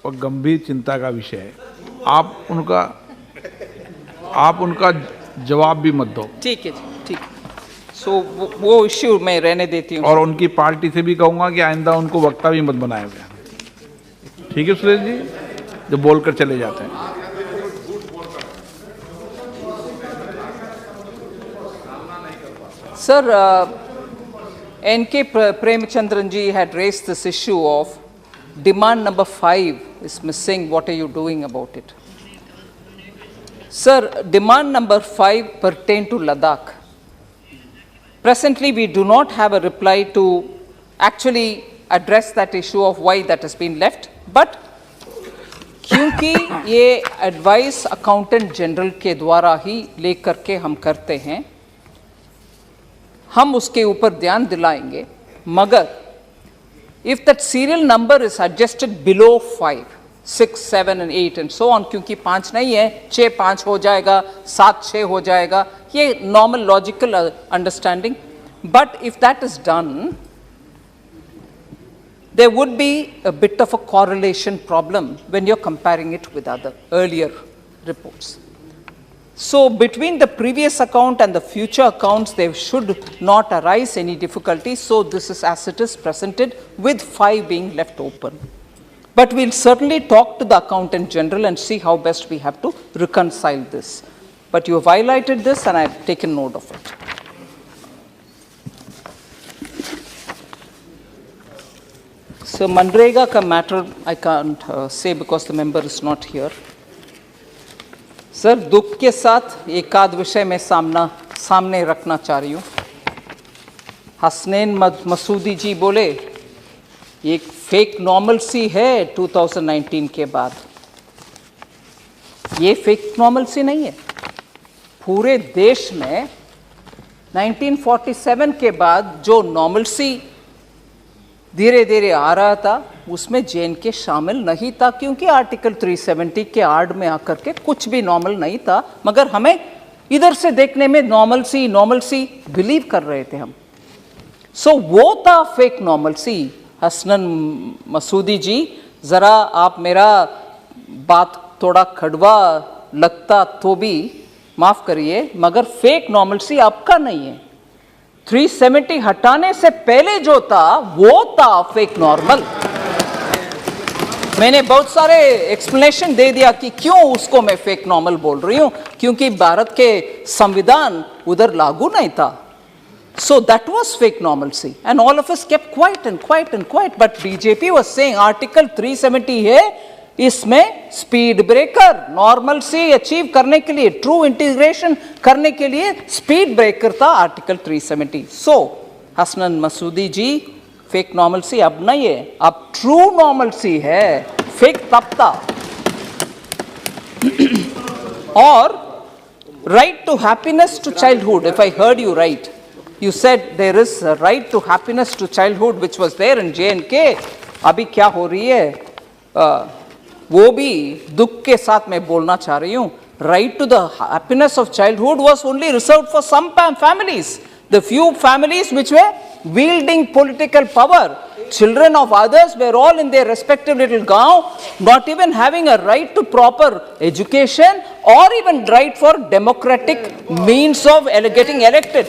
और गंभीर चिंता का विषय है। आप उनका जवाब भी मत दो। ठीक है जी, ठीक। सो वो इश्यू मैं रहने देती हूँ। और उनकी पार्टी से भी कहूंगा कि आइंदा उनको वक्ता भी मत बनाए हुए। ठीक है सुरेश जी, जो बोलकर चले जाते हैं। Sir, N.K. Premchandran ji had raised this issue of demand number 5 is missing. What are you doing about it? Sir, demand number 5 pertain to Ladakh. Presently, we do not have a reply to actually address that issue of why that has been left. But क्योंकि ये advice accountant general के द्वारा ही लेकर के हम करते हैं, हम उसके ऊपर ध्यान दिलाएंगे। मगर if that serial number is adjusted below 5, 6, 7 and 8 and so on, क्योंकि 5 नहीं है, 6 5 हो जाएगा, 7 6 हो जाएगा, ये normal logical understanding. But if that is done, there would be a bit of a correlation problem when you're comparing it with other earlier reports. So between the previous account and the future accounts, there should not arise any difficulty. So this is as it is presented, with 5 being left open. But we'll certainly talk to the accountant general and see how best we have to reconcile this. But you have highlighted this and I've taken note of it. So Manrega ka matter I can't say because the member is not here. Sir, दुख के साथ एक आध विषय में सामने रखना चाह रही हूँ। हसनैन मसूदी जी बोले एक फेक नॉर्मलसी है 2019 के बाद। ये फेक नॉर्मलसी नहीं है। पूरे देश में 1947 के बाद जो नॉर्मलसी धीरे धीरे आ रहा था उसमें जेएनके शामिल नहीं था, क्योंकि आर्टिकल 370 के आड़ में आकर के कुछ भी नॉर्मल नहीं था, मगर हमें इधर से देखने में नॉर्मलसी बिलीव कर रहे थे हम। सो वो था फेक नॉर्मलसी। हसनन मसूदी जी, जरा आप मेरा बात थोड़ा कड़वा लगता तो भी माफ करिए, मगर फेक नॉर्मलसी आपका नहीं है। 370 हटाने से पहले जो था वो था फेक नॉर्मल। मैंने बहुत सारे एक्सप्लेनेशन दे दिया कि क्यों उसको मैं फेक नॉर्मल बोल रही हूं, क्योंकि भारत के संविधान उधर लागू नहीं था। So that was fake normalcy, and all of us kept quiet and quiet and quiet. But BJP was saying Article 370 है, इसमें स्पीड ब्रेकर, नॉर्मलसी अचीव करने के लिए, ट्रू इंटीग्रेशन करने के लिए स्पीड ब्रेकर था आर्टिकल 370। सो हसनन मसूदी जी, फेक नॉर्मलसी अब नहीं है, अब ट्रू नॉर्मलसी है, फेक तब था। और right to happiness to childhood, if I heard you right, you said there is a right to happiness to childhood which was there in J&K। अभी क्या हो रही है, वो भी दुख के साथ मैं बोलना चाह रही हूँ। Right to the happiness of childhood was only reserved for some families, the few families which were wielding political power. Children of others were all in their respective little gaon, not even having a right to proper education or even right for democratic means of getting elected।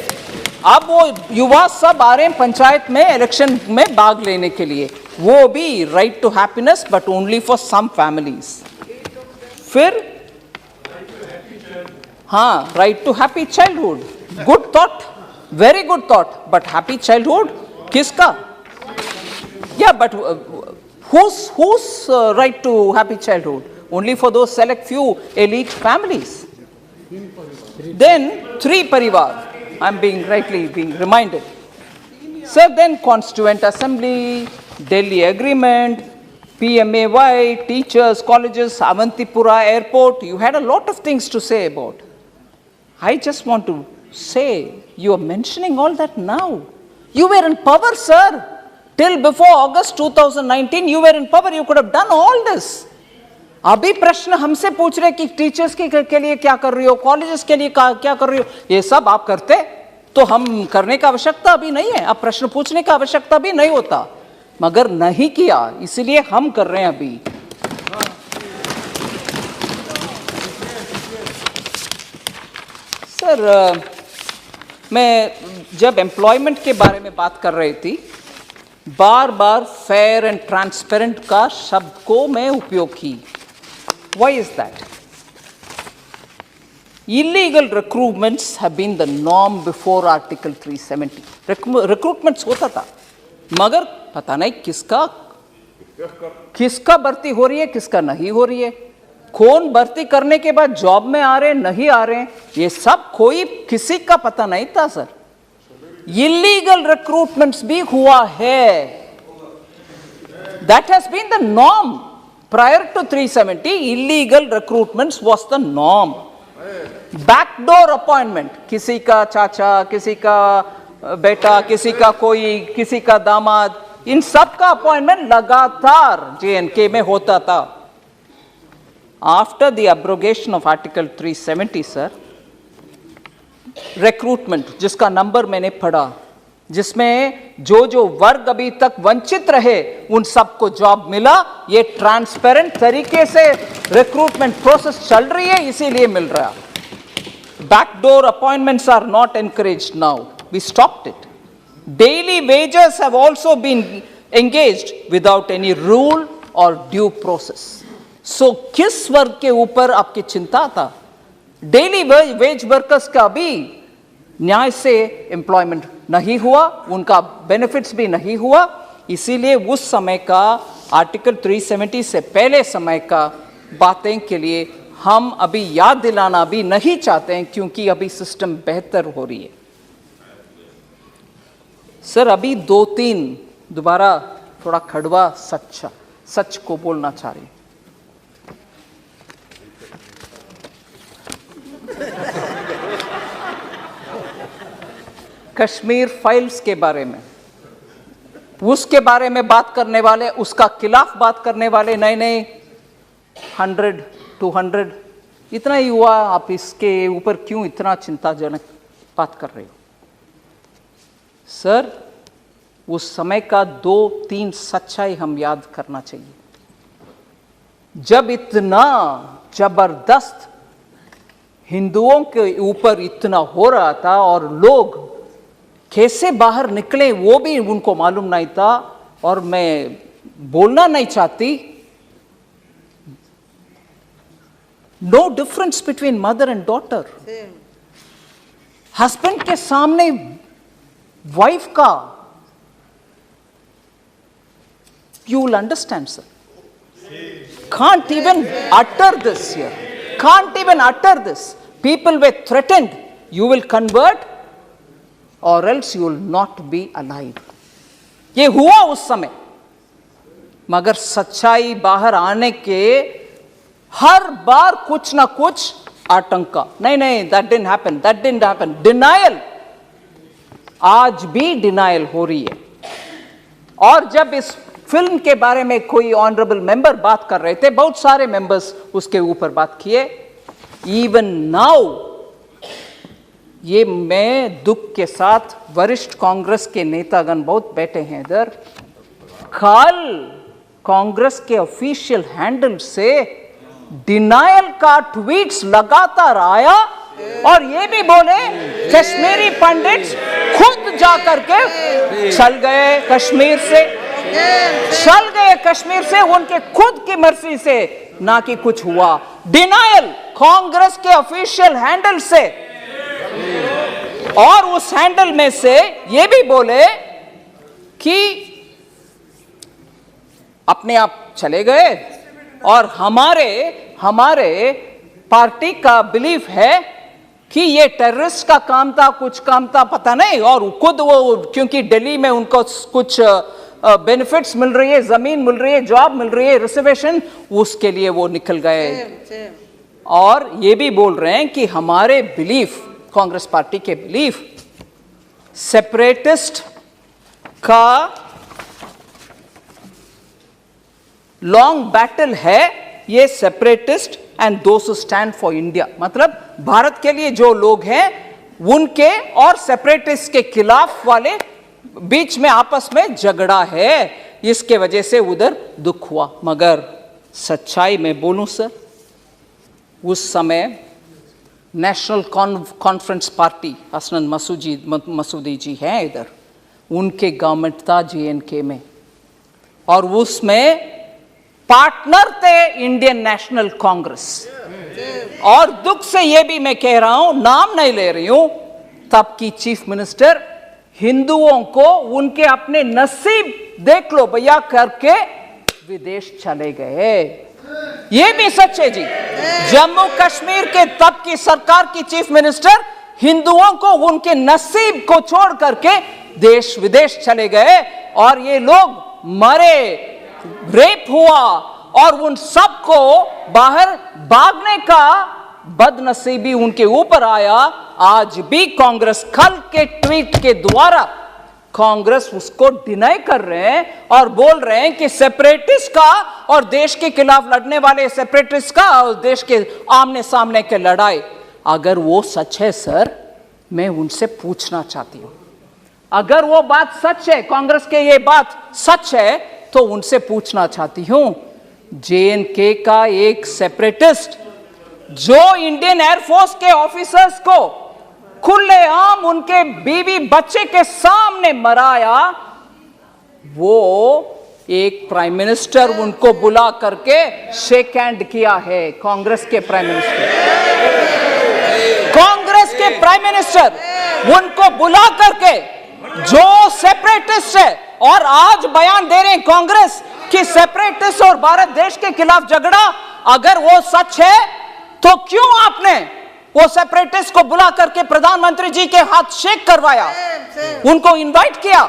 अब वो युवा सब आ रहे हैं पंचायत में election में भाग लेने के लिए, वो भी right to happiness but only for some families. फिर हाँ, right to happy childhood, good thought, very good thought, but happy childhood किसका? या but whose right to happy childhood? Only for those select few elite families. Then three parivar, I'm rightly being reminded. Sir, then Constituent Assembly, Delhi Agreement, PMAY, teachers, colleges, Avantipura Airport, you had a lot of things to say about. I just want to say, you are mentioning all that now. You were in power, sir. Till before August 2019, you were in power. You could have done all this. अभी प्रश्न हमसे पूछ रहे कि teachers के लिए क्या कर रही हो, कॉलेजेस के लिए क्या कर रही हो, ये सब आप करते तो हम करने का आवश्यकता अभी नहीं है, अब प्रश्न पूछने का आवश्यकता भी नहीं होता, मगर नहीं किया, इसलिए हम कर रहे हैं अभी। सर, मैं जब एम्प्लॉयमेंट के बारे में बात कर रही थी, बार बार फेयर एंड ट्रांसपेरेंट का शब्द को मैं उपयोग की। Why is that? Illegal recruitments have been the norm before Article 370. Recruitments होता था, मगर पता नहीं किसका भर्ती हो रही है, किसका नहीं हो रही है, कौन भर्ती करने के बाद जॉब में आ रहे हैं, नहीं आ रहे हैं, ये सब कोई किसी का पता नहीं था सर। Illegal recruitments भी हुआ है. That has been the norm. Prior to 370, illegal recruitments was the norm. Backdoor appointment, किसी का चाचा, किसी का बेटा, किसी का कोई, किसी का दामाद, इन सब का अपॉइंटमेंट लगातार J&K में होता था. After the abrogation of Article 370, sir, recruitment जिसका नंबर मैंने पढ़ा, जिसमें जो वर्ग अभी तक वंचित रहे उन सबको जॉब मिला, ये ट्रांसपेरेंट तरीके से रिक्रूटमेंट प्रोसेस चल रही है, इसीलिए मिल रहा. Backdoor appointments are not encouraged now, we stopped it. Daily wages have also been engaged without any rule और ड्यू प्रोसेस. सो किस वर्ग के ऊपर आपकी चिंता था? डेली वेज वर्कर्स का भी न्याय से एम्प्लॉयमेंट नहीं हुआ, उनका बेनिफिट्स भी नहीं हुआ, इसीलिए उस समय का आर्टिकल 370 से पहले समय का बातें के लिए हम अभी याद दिलाना भी नहीं चाहते हैं, क्योंकि अभी सिस्टम बेहतर हो रही है. सर, अभी 2-3 दोबारा थोड़ा कड़वा सच को बोलना चाह रही हूं. कश्मीर फाइल्स के बारे में, उसके बारे में बात करने वाले, उसका खिलाफ बात करने वाले नए नए 100, 200 इतना ही हुआ, आप इसके ऊपर क्यों इतना चिंताजनक बात कर रहे हो? सर, उस समय का 2-3 सच्चाई हम याद करना चाहिए। जब इतना जबरदस्त हिंदुओं के ऊपर इतना हो रहा था और लोग कैसे बाहर निकले वो भी उनको मालूम नहीं था, और मैं बोलना नहीं चाहती, no difference between mother and daughter. Husband के सामने वाइफ का, you will understand sir, can't even utter this here, can't even utter this. People were threatened, you will convert or else you will not be alive. ये हुआ उस समय, मगर सच्चाई बाहर आने के हर बार कुछ ना कुछ आतंका, नहीं, that didn't happen, denial, आज भी डिनायल हो रही है। और जब इस फिल्म के बारे में कोई ऑनरेबल मेंबर बात कर रहे थे, बहुत सारे मेंबर्स उसके ऊपर बात किए, इवन नाउ, ये मैं दुख के साथ, वरिष्ठ कांग्रेस के नेतागण बहुत बैठे हैं इधर, कल कांग्रेस के ऑफिशियल हैंडल से डिनायल का ट्वीट्स लगातार आया, और ये भी बोले कश्मीरी पंडित खुद जाकर के चल गए कश्मीर से, उनके खुद की मर्जी से, ना कि कुछ हुआ। डिनायल कांग्रेस के ऑफिशियल हैंडल से, और उस हैंडल में से ये भी बोले कि अपने आप चले गए, और हमारे पार्टी का बिलीफ है कि ये टेररिस्ट का काम था, कुछ काम था, पता नहीं, और खुद वो क्योंकि दिल्ली में उनको कुछ बेनिफिट्स मिल रही है, जमीन मिल रही है, जॉब मिल रही है, रिजर्वेशन, उसके लिए वो निकल गए। और ये भी बोल रहे हैं कि हमारे बिलीफ, कांग्रेस पार्टी के बिलीफ, सेपरेटिस्ट का लॉन्ग बैटल है, ये separatist and those who stand for India, मतलब भारत के लिए जो लोग हैं उनके और सेपरेटिस्ट के खिलाफ वाले बीच में आपस में झगड़ा है, इसके वजह से उधर दुख हुआ। मगर सच्चाई में बोलूं सर, उस समय नेशनल कॉन्फ्रेंस पार्टी, हसनन मसूदी जी हैं इधर, उनके गवर्नमेंट था JNK में, और उसमें पार्टनर थे इंडियन नेशनल कांग्रेस। और दुख से ये भी मैं कह रहा हूं, नाम नहीं ले रही हूं, तब की चीफ मिनिस्टर हिंदुओं को उनके अपने नसीब देख लो भैया करके विदेश चले गए। ये भी सच है जी। जम्मू कश्मीर के तब की सरकार की चीफ मिनिस्टर हिंदुओं को उनके नसीब को छोड़ करके देश विदेश चले गए, और ये लोग मरे, रेप हुआ, और उन सबको बाहर भागने का बदनसीबी उनके ऊपर आया। आज भी कांग्रेस कल के ट्वीट के द्वारा कांग्रेस उसको डिनाई कर रहे हैं और बोल रहे हैं कि सेपरेटिस्ट का और देश के खिलाफ लड़ने वाले सेपरेटिस्ट का और देश के आमने सामने के लड़ाई, अगर वो सच है सर, मैं उनसे पूछना चाहती हूं, अगर वो बात सच है, कांग्रेस के ये बात सच है, तो उनसे पूछना चाहती हूं, JNK का एक सेपरेटिस्ट जो इंडियन एयरफोर्स के ऑफिसर्स को खुलेआम उनके बीवी बच्चे के सामने मराया, वो एक प्राइम मिनिस्टर उनको बुला करके शेक हैंड किया है। कांग्रेस के प्राइम मिनिस्टर उनको बुला करके, जो सेपरेटिस्ट है, और आज बयान दे रहे हैं कांग्रेस कि सेपरेटिस्ट और भारत देश के खिलाफ झगड़ा, अगर वो सच है तो क्यों आपने वो सेपरेटिस्ट को बुला करके प्रधानमंत्री जी के हाथ शेक करवाया, उनको इनवाइट किया?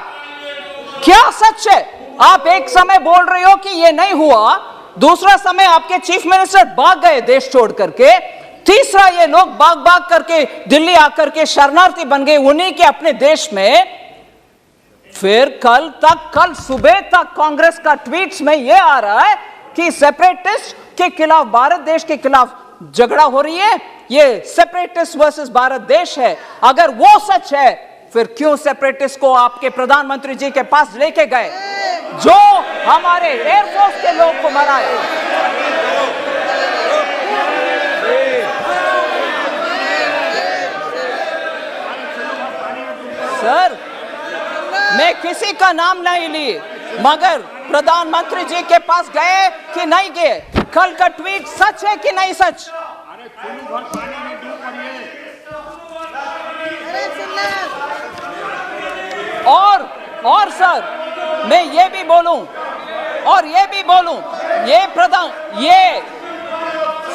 क्या सच है? आप एक समय बोल रहे हो कि ये नहीं हुआ, दूसरा समय आपके चीफ मिनिस्टर भाग गए देश छोड़ करके, तीसरा, ये लोग भाग भाग करके दिल्ली आकर के शरणार्थी बन गए उन्हीं के अपने देश में। फिर कल सुबह तक कांग्रेस का ट्वीट्स में ये आ रहा है कि सेपरेटिस्ट के खिलाफ, भारत देश के खिलाफ झगड़ा हो रही है, ये सेपरेटिस्ट वर्सेस भारत देश है। अगर वो सच है, फिर क्यों सेपरेटिस्ट को आपके प्रधानमंत्री जी के पास लेके गए, जो हमारे एयरफोर्स के लोग को मराया? सर, मैं किसी का नाम नहीं ली, मगर प्रधानमंत्री जी के पास गए कि नहीं गए? कल का ट्वीट सच है कि नहीं सच? और सर, मैं ये भी बोलूं, ये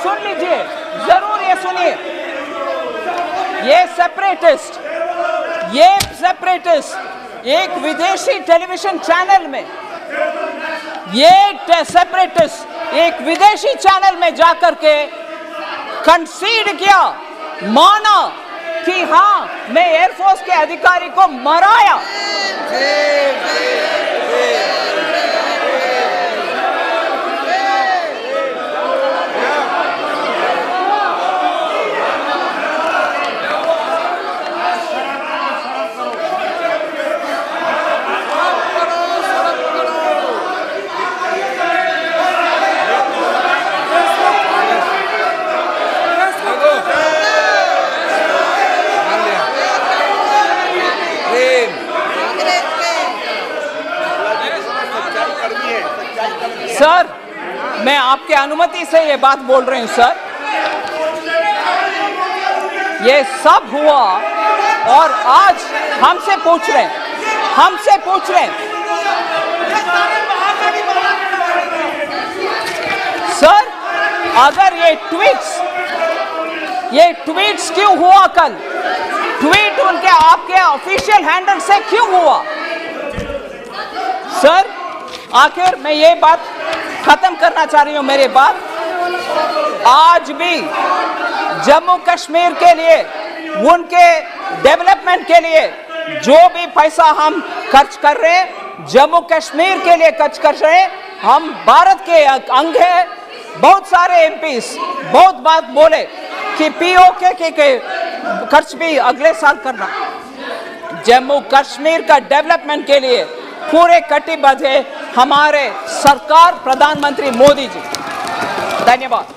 सुन लीजिए, जरूर ये सुनिए, ये सेपरेटिस्ट एक विदेशी टेलीविजन चैनल में, एक विदेशी चैनल में जाकर के कंसीड किया, माना कि हाँ, मैं एयरफोर्स के अधिकारी को मराया। सर, मैं आपके अनुमति से ये बात बोल रही हूं सर। ये सब हुआ और आज हमसे पूछ रहे हैं सर, अगर ये ट्वीट्स क्यों हुआ? कल ट्वीट उनके आपके ऑफिशियल हैंडल से क्यों हुआ? सर, आखिर मैं ये बात खत्म करना चाह रही हूं, मेरी बात। आज भी जम्मू कश्मीर के लिए, उनके डेवलपमेंट के लिए जो भी पैसा हम खर्च कर रहे हैं, जम्मू कश्मीर के लिए खर्च कर रहे हैं। हम भारत के अंग है। बहुत सारे एमपीस बहुत बात बोले कि पीओके के खर्च भी अगले साल करना। जम्मू कश्मीर का डेवलपमेंट के लिए पूरे कटिबद्ध है हमारे सरकार, प्रधानमंत्री मोदी जी। धन्यवाद।